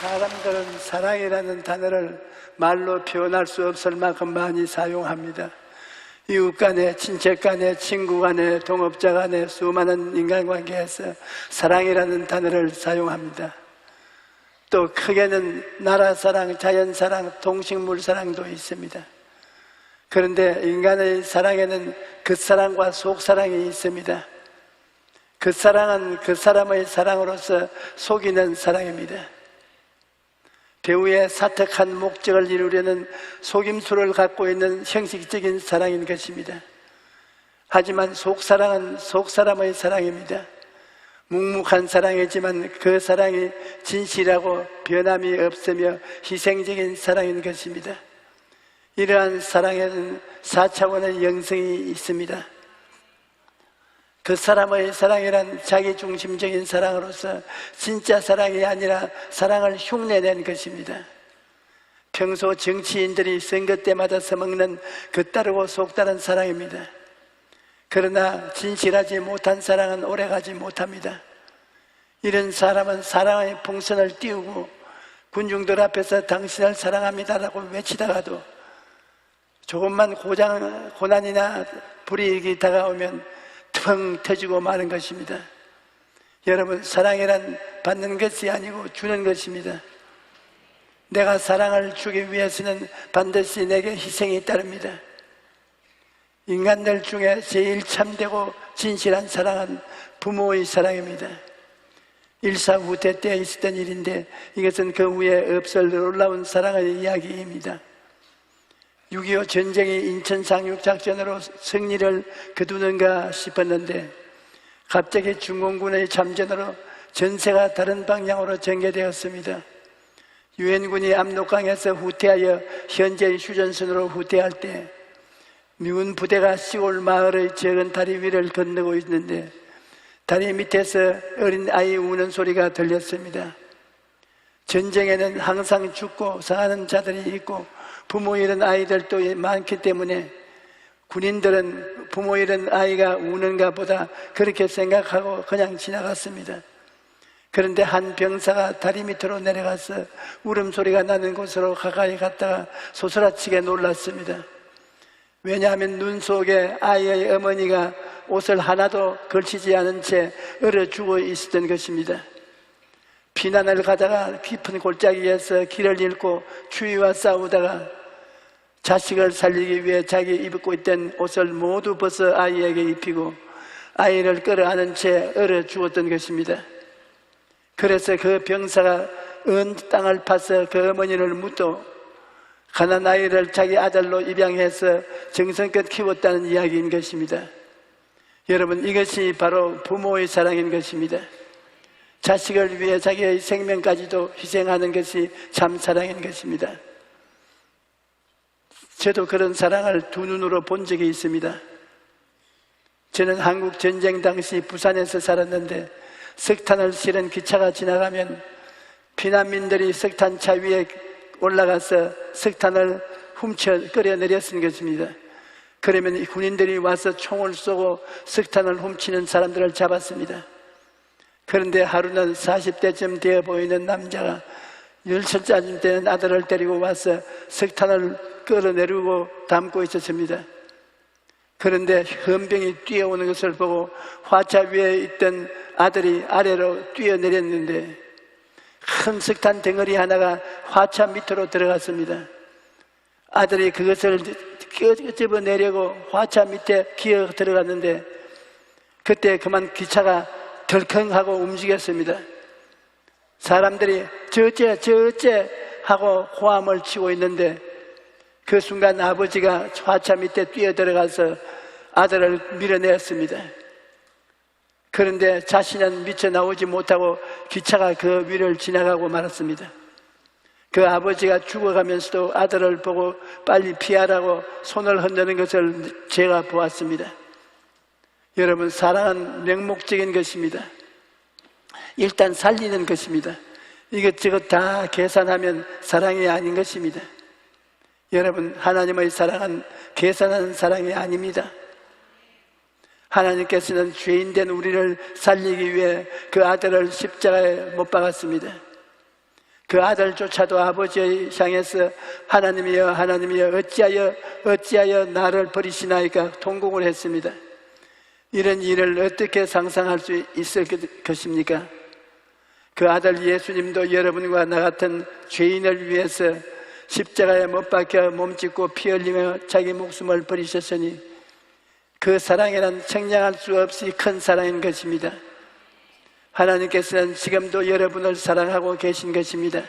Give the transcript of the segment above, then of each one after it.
사람들은 사랑이라는 단어를 말로 표현할 수 없을 만큼 많이 사용합니다. 이웃 간에, 친척 간에, 친구 간에, 동업자 간에 수많은 인간관계에서 사랑이라는 단어를 사용합니다. 또 크게는 나라 사랑, 자연 사랑, 동식물 사랑도 있습니다. 그런데 인간의 사랑에는 겉사랑과 속사랑이 있습니다. 겉사랑은 그 사람의 사랑으로서 속이는 사랑입니다. 배우의 사특한 목적을 이루려는 속임수를 갖고 있는 형식적인 사랑인 것입니다. 하지만 속사랑은 속사람의 사랑입니다. 묵묵한 사랑이지만 그 사랑이 진실하고 변함이 없으며 희생적인 사랑인 것입니다. 이러한 사랑에는 4차원의 영성이 있습니다. 그 사람의 사랑이란 자기중심적인 사랑으로서 진짜 사랑이 아니라 사랑을 흉내낸 것입니다. 평소 정치인들이 선거 때마다 써먹는 겉다르고 속다른 사랑입니다. 그러나 진실하지 못한 사랑은 오래가지 못합니다. 이런 사람은 사랑의 풍선을 띄우고 군중들 앞에서 당신을 사랑합니다라고 외치다가도 조금만 고난이나 불이익이 다가오면 텅 터지고 마는 것입니다. 여러분, 사랑이란 받는 것이 아니고 주는 것입니다. 내가 사랑을 주기 위해서는 반드시 내게 희생이 따릅니다. 인간들 중에 제일 참되고 진실한 사랑은 부모의 사랑입니다. 일사후퇴 때 있었던 일인데 이것은 그 후에 없을 놀라운 사랑의 이야기입니다. 6.25 전쟁이 인천 상륙작전으로 승리를 거두는가 싶었는데 갑자기 중공군의 참전으로 전세가 다른 방향으로 전개되었습니다. 유엔군이 압록강에서 후퇴하여 현재의 휴전선으로 후퇴할 때 미군 부대가 시골 마을의 작은 다리 위를 건너고 있는데 다리 밑에서 어린 아이 우는 소리가 들렸습니다. 전쟁에는 항상 죽고 상하는 자들이 있고 부모 잃은 아이들도 많기 때문에 군인들은 부모 잃은 아이가 우는가 보다 그렇게 생각하고 그냥 지나갔습니다. 그런데 한 병사가 다리 밑으로 내려가서 울음소리가 나는 곳으로 가까이 갔다가 소스라치게 놀랐습니다. 왜냐하면 눈 속에 아이의 어머니가 옷을 하나도 걸치지 않은 채 얼어 죽어 있었던 것입니다. 피난을 가다가 깊은 골짜기에서 길을 잃고 추위와 싸우다가 자식을 살리기 위해 자기 입고 있던 옷을 모두 벗어 아이에게 입히고 아이를 끌어안은 채 얼어 죽었던 것입니다. 그래서 그 병사가 언 땅을 파서 그 어머니를 묻도 가난 아이를 자기 아들로 입양해서 정성껏 키웠다는 이야기인 것입니다. 여러분, 이것이 바로 부모의 사랑인 것입니다. 자식을 위해 자기의 생명까지도 희생하는 것이 참 사랑인 것입니다. 저도 그런 사랑을 두 눈으로 본 적이 있습니다. 저는 한국 전쟁 당시 부산에서 살았는데 석탄을 실은 기차가 지나가면 피난민들이 석탄차 위에 올라가서 석탄을 훔쳐 끌어 내렸은 것입니다. 그러면 군인들이 와서 총을 쏘고 석탄을 훔치는 사람들을 잡았습니다. 그런데 하루는 40대쯤 되어 보이는 남자가 10살쯤 되는 아들을 데리고 와서 석탄을 끌어내리고 담고 있었습니다. 그런데 헌병이 뛰어오는 것을 보고 화차 위에 있던 아들이 아래로 뛰어내렸는데 큰 석탄 덩어리 하나가 화차 밑으로 들어갔습니다. 아들이 그것을 끄집어내려고 화차 밑에 기어 들어갔는데 그때 그만 기차가 덜컹하고 움직였습니다. 사람들이 저째 하고 호함을 치고 있는데 그 순간 아버지가 화차 밑에 뛰어들어가서 아들을 밀어내었습니다. 그런데 자신은 미쳐 나오지 못하고 기차가 그 위를 지나가고 말았습니다. 그 아버지가 죽어가면서도 아들을 보고 빨리 피하라고 손을 흔드는 것을 제가 보았습니다. 여러분, 사랑은 명목적인 것입니다. 일단 살리는 것입니다. 이것저것 다 계산하면 사랑이 아닌 것입니다. 여러분, 하나님의 사랑은 계산하는 사랑이 아닙니다. 하나님께서는 죄인된 우리를 살리기 위해 그 아들을 십자가에 못 박았습니다. 그 아들조차도 아버지의 향해서 하나님이여 하나님이여 어찌하여 나를 버리시나이까 통곡을 했습니다. 이런 일을 어떻게 상상할 수 있을 것입니까? 그 아들 예수님도 여러분과 나 같은 죄인을 위해서 십자가에 못 박혀 몸짓고 피 흘리며 자기 목숨을 버리셨으니 그 사랑이란 청량할 수 없이 큰 사랑인 것입니다. 하나님께서는 지금도 여러분을 사랑하고 계신 것입니다.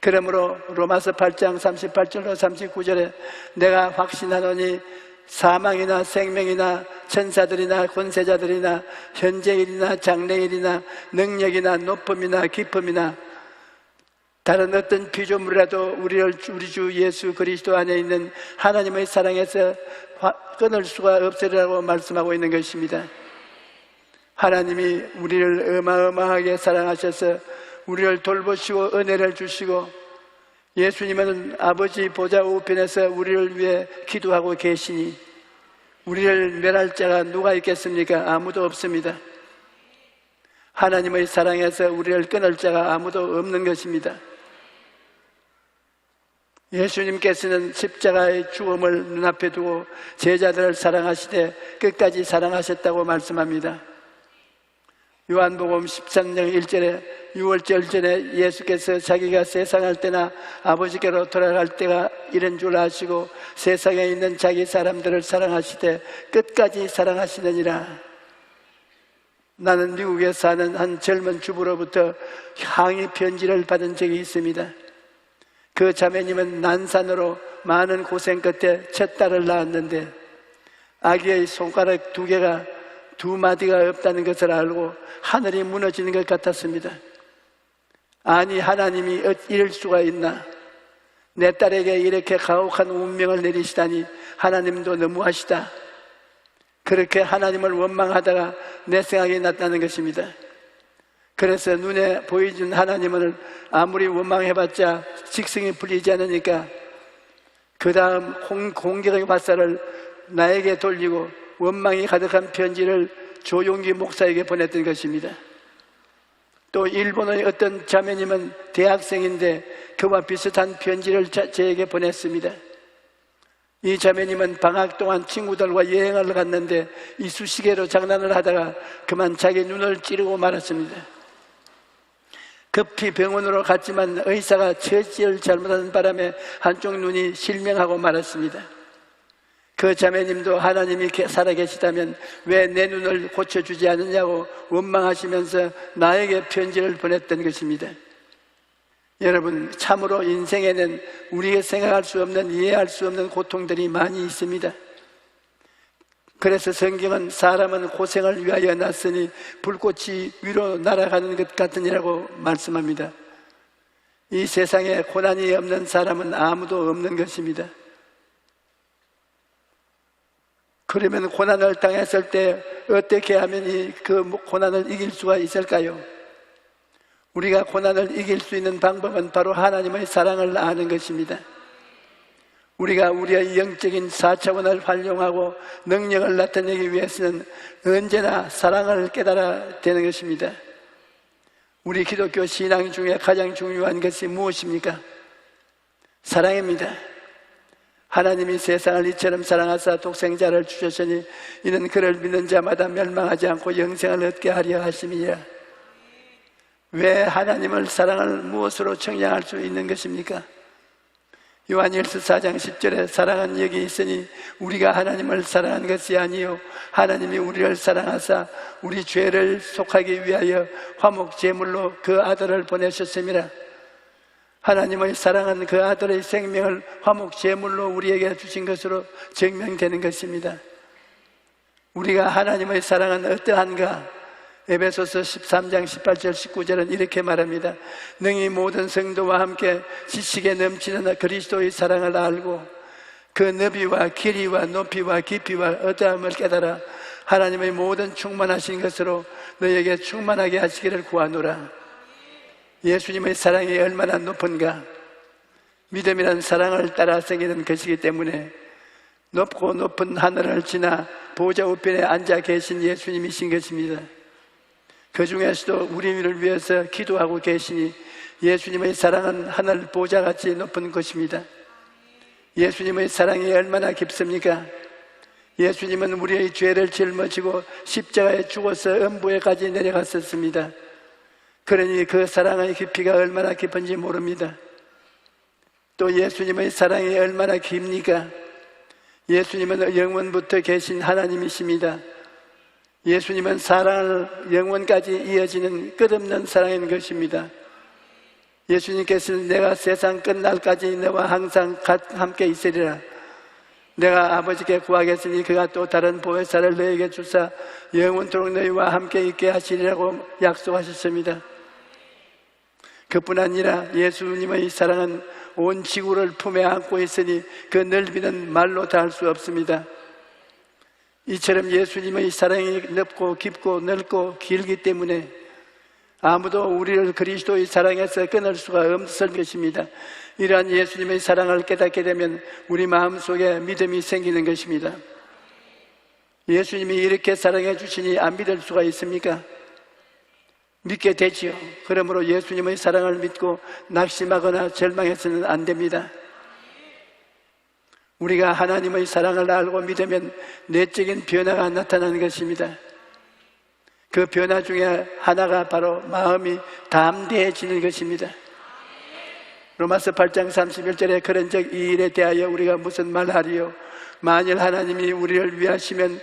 그러므로 로마서 8장 38절로 39절에 내가 확신하노니 사망이나 생명이나 천사들이나 권세자들이나 현재일이나 장래일이나 능력이나 높음이나 깊음이나 다른 어떤 피조물이라도 우리 주 예수 그리스도 안에 있는 하나님의 사랑에서 끊을 수가 없으리라고 말씀하고 있는 것입니다. 하나님이 우리를 어마어마하게 사랑하셔서 우리를 돌보시고 은혜를 주시고 예수님은 아버지 보좌 우편에서 우리를 위해 기도하고 계시니 우리를 멸할 자가 누가 있겠습니까? 아무도 없습니다. 하나님의 사랑에서 우리를 끊을 자가 아무도 없는 것입니다. 예수님께서는 십자가의 죽음을 눈앞에 두고 제자들을 사랑하시되 끝까지 사랑하셨다고 말씀합니다. 요한복음 13장 1절에 6월절 전에 예수께서 자기가 세상할 때나 아버지께로 돌아갈 때가 이런 줄 아시고 세상에 있는 자기 사람들을 사랑하시되 끝까지 사랑하시느니라. 나는 미국에 사는 한 젊은 주부로부터 항의 편지를 받은 적이 있습니다. 그 자매님은 난산으로 많은 고생 끝에 첫 딸을 낳았는데 아기의 손가락 2개가 2마디가 없다는 것을 알고 하늘이 무너지는 것 같았습니다. 아니 하나님이 이럴 수가 있나? 내 딸에게 이렇게 가혹한 운명을 내리시다니 하나님도 너무하시다. 그렇게 하나님을 원망하다가 내 생각이 났다는 것입니다. 그래서 눈에 보이는 하나님을 아무리 원망해봤자 직성이 풀리지 않으니까 그 다음 공격의 화살을 나에게 돌리고 원망이 가득한 편지를 조용기 목사에게 보냈던 것입니다. 또 일본의 어떤 자매님은 대학생인데 그와 비슷한 편지를 저에게 보냈습니다. 이 자매님은 방학 동안 친구들과 여행을 갔는데 이쑤시개로 장난을 하다가 그만 자기 눈을 찌르고 말았습니다. 급히 병원으로 갔지만 의사가 처치를 잘못하는 바람에 한쪽 눈이 실명하고 말았습니다. 그 자매님도 하나님이 살아계시다면 왜 내 눈을 고쳐주지 않느냐고 원망하시면서 나에게 편지를 보냈던 것입니다. 여러분, 참으로 인생에는 우리가 생각할 수 없는, 이해할 수 없는 고통들이 많이 있습니다. 그래서 성경은 사람은 고생을 위하여 났으니 불꽃이 위로 날아가는 것 같으니라고 말씀합니다. 이 세상에 고난이 없는 사람은 아무도 없는 것입니다. 그러면 고난을 당했을 때 어떻게 하면 그 고난을 이길 수가 있을까요? 우리가 고난을 이길 수 있는 방법은 바로 하나님의 사랑을 아는 것입니다. 우리가 우리의 영적인 4차원을 활용하고 능력을 나타내기 위해서는 언제나 사랑을 깨달아야 되는 것입니다. 우리 기독교 신앙 중에 가장 중요한 것이 무엇입니까? 사랑입니다. 하나님이 세상을 이처럼 사랑하사 독생자를 주셨으니 이는 그를 믿는 자마다 멸망하지 않고 영생을 얻게 하려 하심이니라. 왜 하나님을 사랑을 무엇으로 청량할 수 있는 것입니까? 요한일서 4장 10절에 사랑은 여기 있으니 우리가 하나님을 사랑한 것이 아니요 하나님이 우리를 사랑하사 우리 죄를 속하기 위하여 화목 제물로 그 아들을 보내셨음이라. 하나님의 사랑은 그 아들의 생명을 화목 제물로 우리에게 주신 것으로 증명되는 것입니다. 우리가 하나님의 사랑은 어떠한가? 에베소서 13장 18절 19절은 이렇게 말합니다. 능히 모든 성도와 함께 지식에 넘치는 그리스도의 사랑을 알고 그 너비와 길이와 높이와 깊이와 어떠함을 깨달아 하나님의 모든 충만하신 것으로 너에게 충만하게 하시기를 구하노라. 예수님의 사랑이 얼마나 높은가? 믿음이란 사랑을 따라 생기는 것이기 때문에 높고 높은 하늘을 지나 보좌 우편에 앉아 계신 예수님이신 것입니다. 그 중에서도 우리를 위해서 기도하고 계시니 예수님의 사랑은 하늘 보좌같이 높은 것입니다. 예수님의 사랑이 얼마나 깊습니까? 예수님은 우리의 죄를 짊어지고 십자가에 죽어서 음부에까지 내려갔었습니다. 그러니 그 사랑의 깊이가 얼마나 깊은지 모릅니다. 또 예수님의 사랑이 얼마나 깁니까? 예수님은 영원부터 계신 하나님이십니다. 예수님은 사랑을 영원까지 이어지는 끝없는 사랑인 것입니다. 예수님께서는 내가 세상 끝날까지 너와 항상 함께 있으리라. 내가 아버지께 구하겠으니 그가 또 다른 보혜사를 너에게 주사 영원토록 너희와 함께 있게 하시리라고 약속하셨습니다. 그뿐 아니라 예수님의 사랑은 온 지구를 품에 안고 있으니 그 넓이는 말로 다 할 수 없습니다. 이처럼 예수님의 사랑이 넓고 깊고 넓고 길기 때문에 아무도 우리를 그리스도의 사랑에서 끊을 수가 없을 것입니다. 이러한 예수님의 사랑을 깨닫게 되면 우리 마음속에 믿음이 생기는 것입니다. 예수님이 이렇게 사랑해 주시니 안 믿을 수가 있습니까? 믿게 되지요. 그러므로 예수님의 사랑을 믿고 낙심하거나 절망해서는 안 됩니다. 우리가 하나님의 사랑을 알고 믿으면 내적인 변화가 나타나는 것입니다. 그 변화 중에 하나가 바로 마음이 담대해지는 것입니다. 로마서 8장 31절에 그런즉 이 일에 대하여 우리가 무슨 말하리요? 만일 하나님이 우리를 위하시면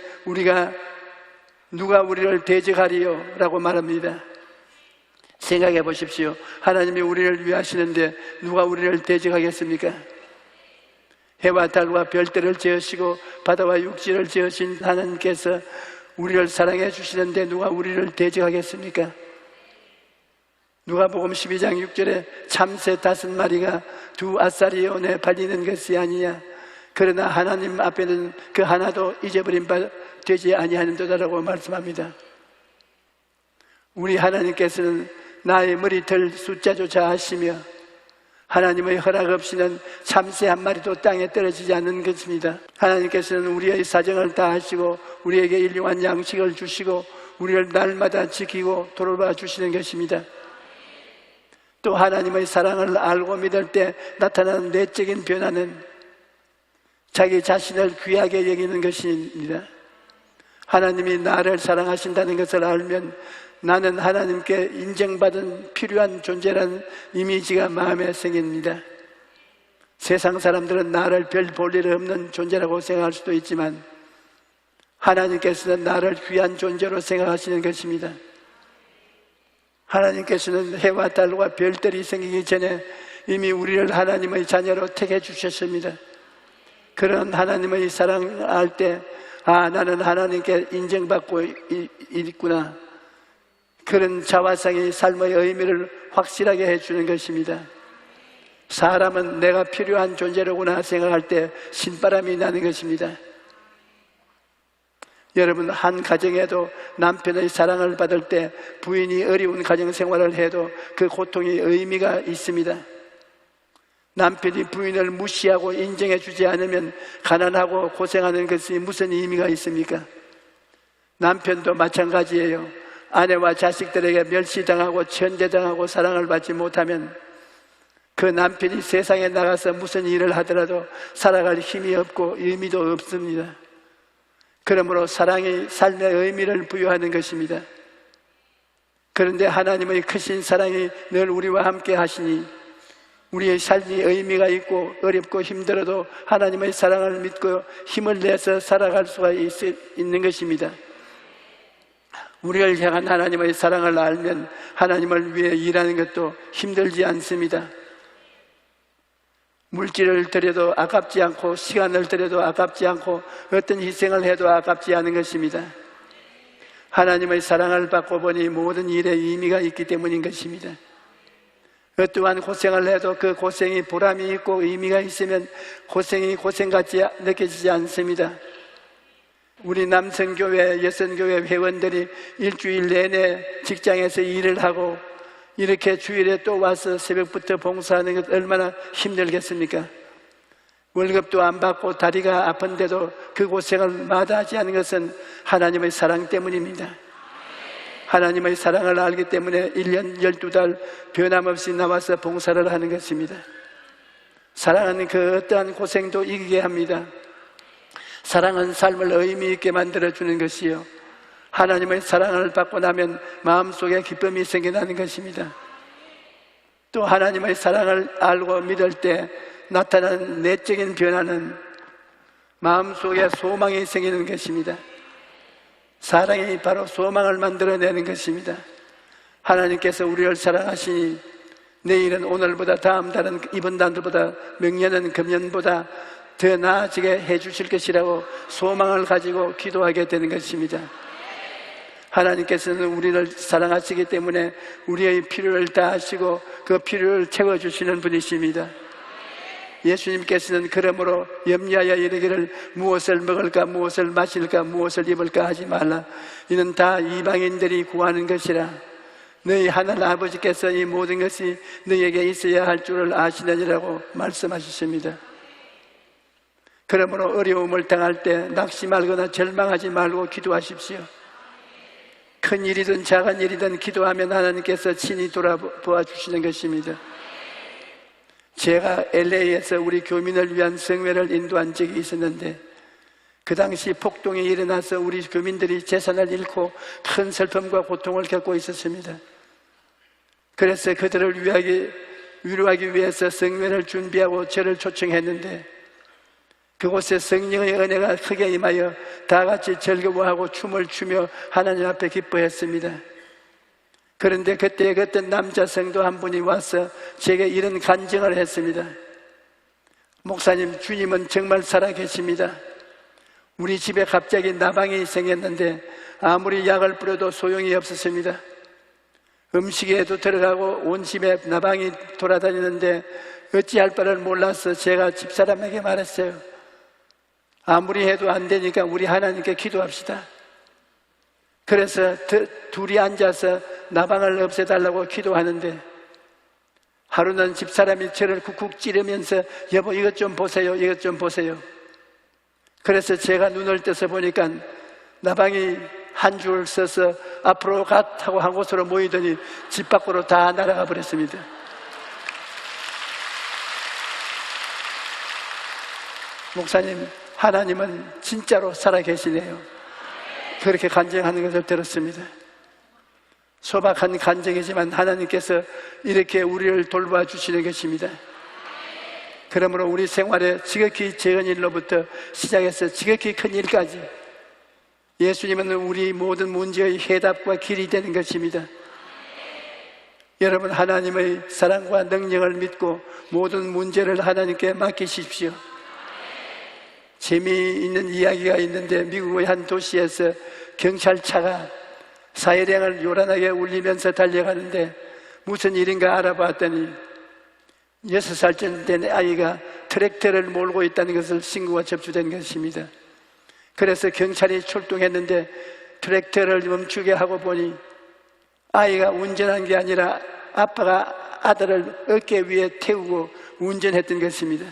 누가 우리를 대적하리요? 라고 말합니다. 생각해 보십시오. 하나님이 우리를 위하시는데 누가 우리를 대적하겠습니까? 해와 달과 별들을 지으시고 바다와 육지를 지으신 하나님께서 우리를 사랑해 주시는데 누가 우리를 대적하겠습니까? 누가복음 12장 6절에 참새 5마리가 두 아싸리 온에 발리는 것이 아니냐. 그러나 하나님 앞에는 그 하나도 잊어버린 바 되지 아니하는도다라고 말씀합니다. 우리 하나님께서는 나의 머리털 숫자조차 아시며 하나님의 허락 없이는 참새 한 마리도 땅에 떨어지지 않는 것입니다. 하나님께서는 우리의 사정을 다 아시고 우리에게 일용한 양식을 주시고 우리를 날마다 지키고 돌봐 주시는 것입니다. 또 하나님의 사랑을 알고 믿을 때 나타나는 내적인 변화는 자기 자신을 귀하게 여기는 것입니다. 하나님이 나를 사랑하신다는 것을 알면 나는 하나님께 인정받은 필요한 존재라는 이미지가 마음에 생깁니다. 세상 사람들은 나를 별 볼 일 없는 존재라고 생각할 수도 있지만 하나님께서는 나를 귀한 존재로 생각하시는 것입니다. 하나님께서는 해와 달과 별들이 생기기 전에 이미 우리를 하나님의 자녀로 택해 주셨습니다. 그런 하나님의 사랑을 알 때 나는 하나님께 인정받고 있구나. 그런 자화상이 삶의 의미를 확실하게 해주는 것입니다. 사람은 내가 필요한 존재로구나 생각할 때 신바람이 나는 것입니다. 여러분, 한 가정에도 남편의 사랑을 받을 때 부인이 어려운 가정생활을 해도 그 고통이 의미가 있습니다. 남편이 부인을 무시하고 인정해 주지 않으면 가난하고 고생하는 것이 무슨 의미가 있습니까? 남편도 마찬가지예요. 아내와 자식들에게 멸시당하고 천대당하고 사랑을 받지 못하면 그 남편이 세상에 나가서 무슨 일을 하더라도 살아갈 힘이 없고 의미도 없습니다. 그러므로 사랑이 삶의 의미를 부여하는 것입니다. 그런데 하나님의 크신 사랑이 늘 우리와 함께 하시니 우리의 삶이 의미가 있고 어렵고 힘들어도 하나님의 사랑을 믿고 힘을 내서 살아갈 수가 있는 것입니다. 우리를 향한 하나님의 사랑을 알면 하나님을 위해 일하는 것도 힘들지 않습니다. 물질을 들여도 아깝지 않고 시간을 들여도 아깝지 않고 어떤 희생을 해도 아깝지 않은 것입니다. 하나님의 사랑을 받고 보니 모든 일에 의미가 있기 때문인 것입니다. 어떠한 고생을 해도 그 고생이 보람이 있고 의미가 있으면 고생이 고생같이 느껴지지 않습니다. 우리 남성교회, 여성교회 회원들이 일주일 내내 직장에서 일을 하고 이렇게 주일에 또 와서 새벽부터 봉사하는 것 얼마나 힘들겠습니까? 월급도 안 받고 다리가 아픈데도 그 고생을 마다하지 않는 것은 하나님의 사랑 때문입니다. 하나님의 사랑을 알기 때문에 1년 12달 변함없이 나와서 봉사를 하는 것입니다. 사랑은 그 어떠한 고생도 이기게 합니다. 사랑은 삶을 의미 있게 만들어주는 것이요, 하나님의 사랑을 받고 나면 마음속에 기쁨이 생겨나는 것입니다. 또 하나님의 사랑을 알고 믿을 때 나타나는 내적인 변화는 마음속에 소망이 생기는 것입니다. 사랑이 바로 소망을 만들어내는 것입니다. 하나님께서 우리를 사랑하시니 내일은 오늘보다, 다음 달은 이번 달보다, 명년은 금년보다 더 나아지게 해주실 것이라고 소망을 가지고 기도하게 되는 것입니다. 하나님께서는 우리를 사랑하시기 때문에 우리의 필요를 다하시고 그 필요를 채워주시는 분이십니다. 예수님께서는 그러므로 염려하여 이르기를 무엇을 먹을까, 무엇을 마실까, 무엇을 입을까 하지 말라. 이는 다 이방인들이 구하는 것이라. 너희 하늘 아버지께서 이 모든 것이 너희에게 있어야 할 줄을 아시느니라고 말씀하셨습니다. 그러므로 어려움을 당할 때 낙심하거나 절망하지 말고 기도하십시오. 큰 일이든 작은 일이든 기도하면 하나님께서 친히 돌아보아 주시는 것입니다. 제가 LA에서 우리 교민을 위한 성회를 인도한 적이 있었는데, 그 당시 폭동이 일어나서 우리 교민들이 재산을 잃고 큰 슬픔과 고통을 겪고 있었습니다. 그래서 그들을 위로하기 위해서 성회를 준비하고 저를 초청했는데, 그곳에 성령의 은혜가 크게 임하여 다 같이 즐거워하고 춤을 추며 하나님 앞에 기뻐했습니다. 그런데 그때 어떤 남자 성도 한 분이 와서 제게 이런 간증을 했습니다. 목사님, 주님은 정말 살아계십니다. 우리 집에 갑자기 나방이 생겼는데 아무리 약을 뿌려도 소용이 없었습니다. 음식에도 들어가고 온 집에 나방이 돌아다니는데 어찌할 바를 몰라서 제가 집사람에게 말했어요. 아무리 해도 안 되니까 우리 하나님께 기도합시다. 그래서 둘이 앉아서 나방을 없애달라고 기도하는데, 하루는 집사람이 저를 쿡쿡 찌르면서 여보 이것 좀 보세요, 이것 좀 보세요. 그래서 제가 눈을 떠서 보니까 나방이 한 줄 서서 앞으로 갓 하고 한 곳으로 모이더니 집 밖으로 다 날아가 버렸습니다. 목사님, 하나님은 진짜로 살아계시네요. 그렇게 간증하는 것을 들었습니다. 소박한 간증이지만 하나님께서 이렇게 우리를 돌봐 주시는 것입니다. 그러므로 우리 생활에 지극히 작은 일로부터 시작해서 지극히 큰 일까지 예수님은 우리 모든 문제의 해답과 길이 되는 것입니다. 여러분, 하나님의 사랑과 능력을 믿고 모든 문제를 하나님께 맡기십시오. 재미있는 이야기가 있는데, 미국의 한 도시에서 경찰차가 사이렌을 요란하게 울리면서 달려가는데 무슨 일인가 알아봤더니 6살쯤 된 아이가 트랙터를 몰고 있다는 것을 신고가 접수된 것입니다. 그래서 경찰이 출동했는데 트랙터를 멈추게 하고 보니 아이가 운전한 게 아니라 아빠가 아들을 어깨 위에 태우고 운전했던 것입니다.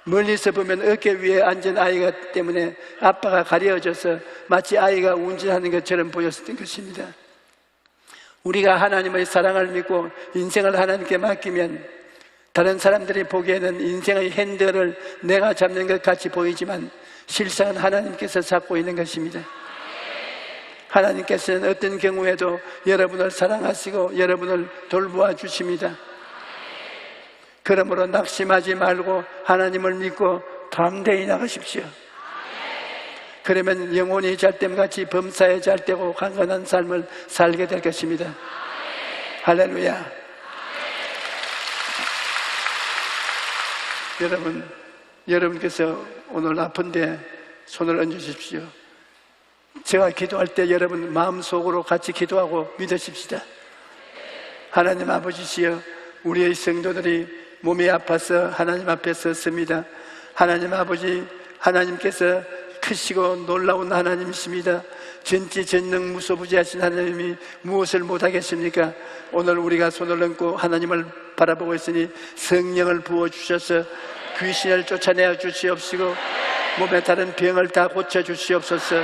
멀리서 보면 어깨 위에 앉은 아이가 때문에 아빠가 가려져서 마치 아이가 운전하는 것처럼 보였던 것입니다. 우리가 하나님의 사랑을 믿고 인생을 하나님께 맡기면 다른 사람들이 보기에는 인생의 핸들을 내가 잡는 것 같이 보이지만 실상은 하나님께서 잡고 있는 것입니다. 하나님께서는 어떤 경우에도 여러분을 사랑하시고 여러분을 돌보아 주십니다. 그러므로 낙심하지 말고 하나님을 믿고 담대히 나가십시오. 그러면 영혼이 잘됨같이 범사에 잘되고 강건한 삶을 살게 될 것입니다. 할렐루야. 여러분께서 오늘 아픈데 손을 얹으십시오. 제가 기도할 때 여러분 마음속으로 같이 기도하고 믿으십시다. 하나님 아버지시여, 우리의 성도들이 몸이 아파서 하나님 앞에 섰습니다. 하나님 아버지, 하나님께서 크시고 놀라운 하나님이십니다. 전지전능 무소부지하신 하나님이 무엇을 못하겠습니까? 오늘 우리가 손을 얹고 하나님을 바라보고 있으니 성령을 부어주셔서 귀신을 쫓아내어 주시옵시고 몸에 다른 병을 다 고쳐주시옵소서.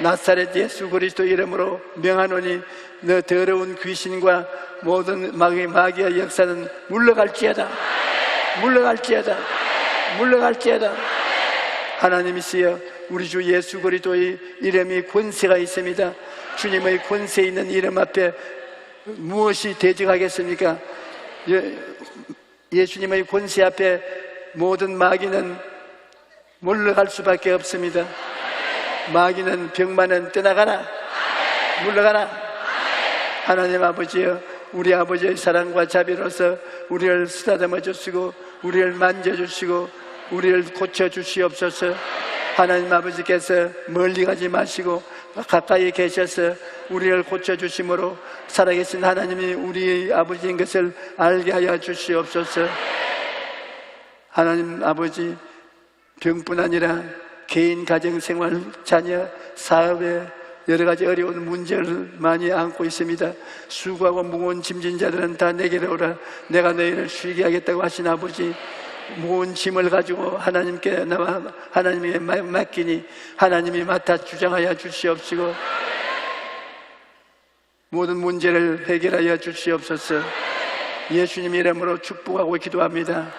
나사렛 예수 그리스도 이름으로 명하노니 너 더러운 귀신과 모든 마귀의 역사는 물러갈지어다. 물러갈지어다. 물러갈지어다. 하나님이시여, 우리 주 예수 그리스도의 이름이 권세가 있습니다. 주님의 권세 있는 이름 앞에 무엇이 대적하겠습니까? 예수님의 권세 앞에 모든 마귀는 물러갈 수밖에 없습니다. 마귀는 병만은 떠나가라. 물러가라. 하나님 아버지여, 우리 아버지의 사랑과 자비로서 우리를 쓰다듬어 주시고 우리를 만져주시고 우리를 고쳐주시옵소서. 하나님 아버지께서 멀리 가지 마시고 가까이 계셔서 우리를 고쳐주심으로 살아계신 하나님이 우리 아버지인 것을 알게 하여 주시옵소서. 하나님 아버지, 병뿐 아니라 개인, 가정생활, 자녀, 사업에 여러 가지 어려운 문제를 많이 안고 있습니다. 수고하고 무거운 짐진 자들은 다 내게로 오라. 내가 너희를 쉬게 하겠다고 하신 아버지, 무거운 짐을 가지고 하나님께 나와 하나님에게 맡기니 하나님이 맡아 주장하여 주시옵시고 모든 문제를 해결하여 주시옵소서. 예수님 이름으로 축복하고 기도합니다.